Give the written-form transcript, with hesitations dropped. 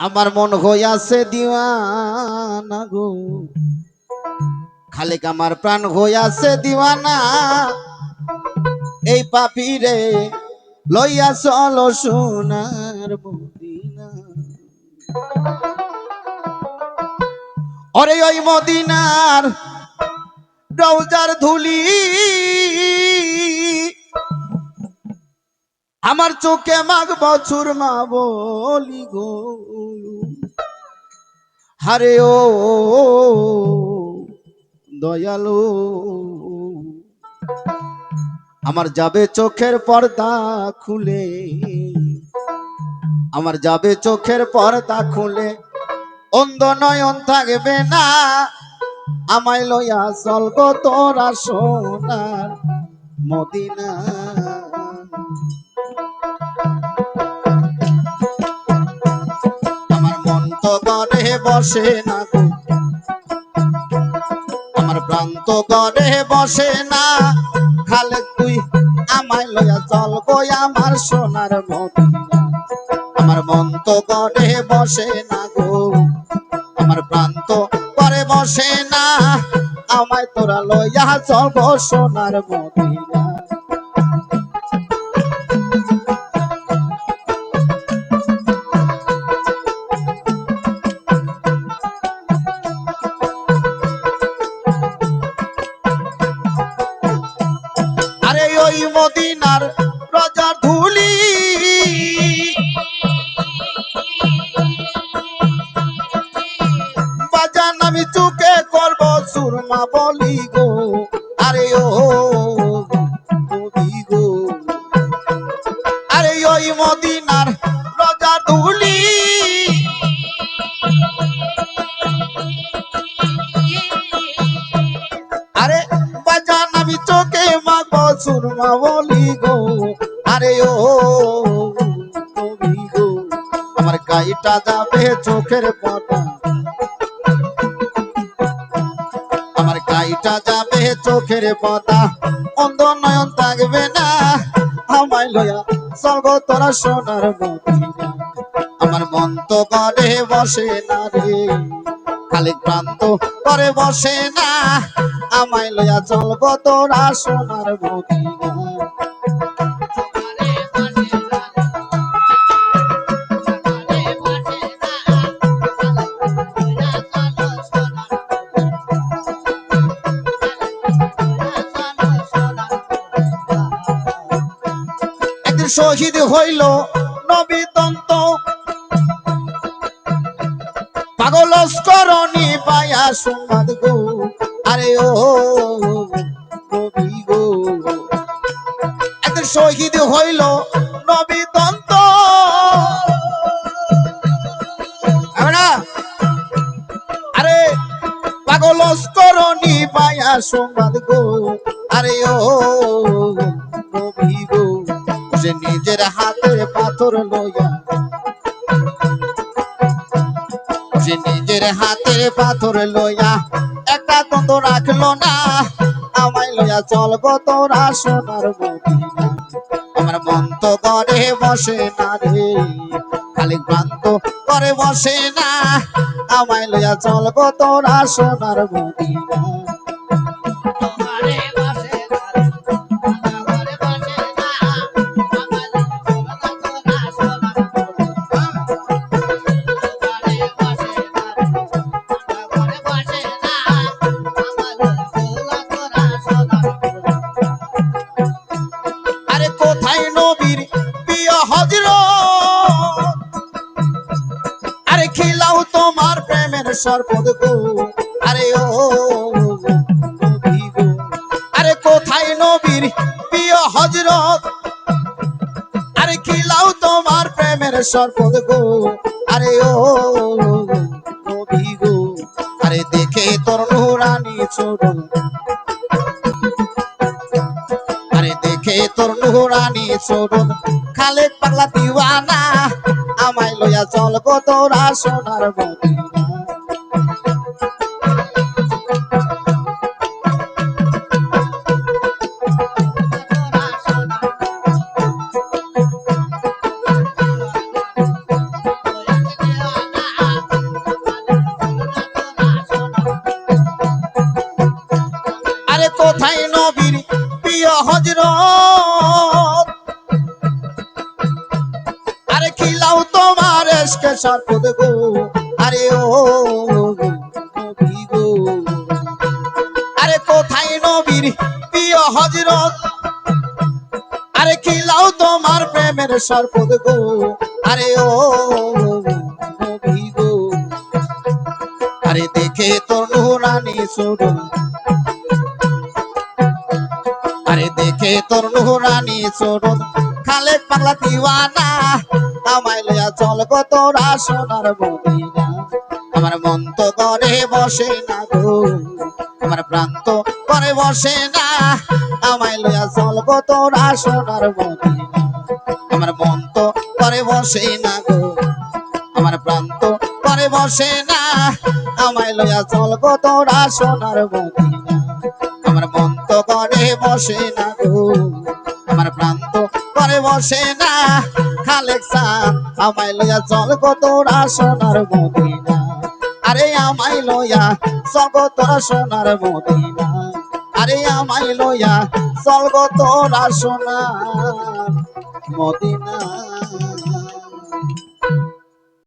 আমার মন হইয়াছে দিওয়ানা গো, খালিক আমার প্রাণ হইয়াছে দিওয়ানা। এই পাপীরে লইয়া চলো সোনার মদিনা। ওরে ওই মদিনার রওজার ধুলি আমার চোখে মাঘ বছর মা বলি গো। হারে ও দয়ালু, আমার যাবে চোখের পর্দা খুলে, আমার যাবে চোখের পর্দা খুলে, অন্ধ নয়ন থাকবে না। আমায় লইয়া চলবো তোরা সোনার মদিনা। আমার মন তো ঘরে বসে না গো, আমার প্রাণ তো ঘরে বসে না। খালে তুই আমায় লইয়া চলবো আমার সোনার মদিনা। আমার মন তো ঘরে বসে না গো, আমার প্রাণ তো ঘরে বসে না। আমায় তোরা লইয়া চলবো সোনার মদিনা। আরে ওই মদিনার রোজার ধুলি বাজান আমি চুকে করব সুরমা বলি গো। আরে ও কবি গো, আরে ওই মদিনার রোজার ধুলি আরে বাজান আমি চোখে মাগো সুরমা বলি গো। আরে ও কবি গো, আমার গাইটা যাবে চোখের পটা, আমার গাইটা যাবে চোখের পতা, অন্ধ নয়ন থাকবে না। আমায় লইয়া চলবো তোরা সোনার মদিনা। আমার মন তো ঘরে বসে না রে, খালি প্রান্ত করে বসে না। আমায় লইয়া চলবো তোরা সোনার মদিনা। একদিন শহীদ হইল নবী তন্ত, পাগল করণী পায়া সংবাদ গো। আরে ও কবি গো, একদিন শহীদ হইল নবী তন্ত। আরে পাগল করণী পায়া সংবাদ গো। আরে ও কবি গো, সে নিজের হাতে পাথর লইয়া, সে নিজের হাতে পাথর লইয়া একটা তন্ত রাখলো না। আমায় লইয়া চলবো তোরা সোনার মদিনা। আমার মন তো ঘরে বসে না রে, খালি ভ্রান্ত করে বসে না। আমায় লইয়া চলবো তোরা সোনার মদিনা। আরে কোথায় নবীর প্রিয় হযরত, আরে খিলাও তোমার প্রেমের শরবত গো। আরে ও নবী গো, আরে কোথায় নবীর প্রিয় হযরত, আরে খিলাও তোমার প্রেমের শরবত গো। আরে ও নবী গো, আরে দেখে তোর নুরানি চরণ, আরে দেখে তোর নুরানি চরণ, খালেক পাগলা দিওয়ানা। আমায় লইয়া চলবো তোরা সোনার মদিনা। প্রেমের সর্পদ গো আরে ও নবী গো আরে কোথায় নবীর প্রিয় হযরত আরে খিলাও তোমার প্রেমের সর্পদ গো আরে ও নবী গো আরে দেখে তোর নুরানি সুরন আরে দেখে তোর নুরানি সুরন খালেক পাগলা দিওয়ানা আমায় লইয়া চল গো তোরা সোনার মদিনা আমার মন তো করে বসে না গো আমার প্রাণ তো করে বসে না আমায় লইয়া চল গো তোরা সোনার মদিনা আমার মন তো করে বসে না গো আমার প্রাণ তো করে বসে না আমায় লইয়া চল গো তোরা সোনার মদিনা আমার মন তো করে বসে না গো আমার প্রাণ তো করে বসে না খালেক সান আমায় লইয়া চল গো তোরা সোনার মদিনা আরে আমায় লইয়া চল গো তোরা সোনার মদিনা আরে আমায় লইয়া চল গো তোরা সোনার মদিনা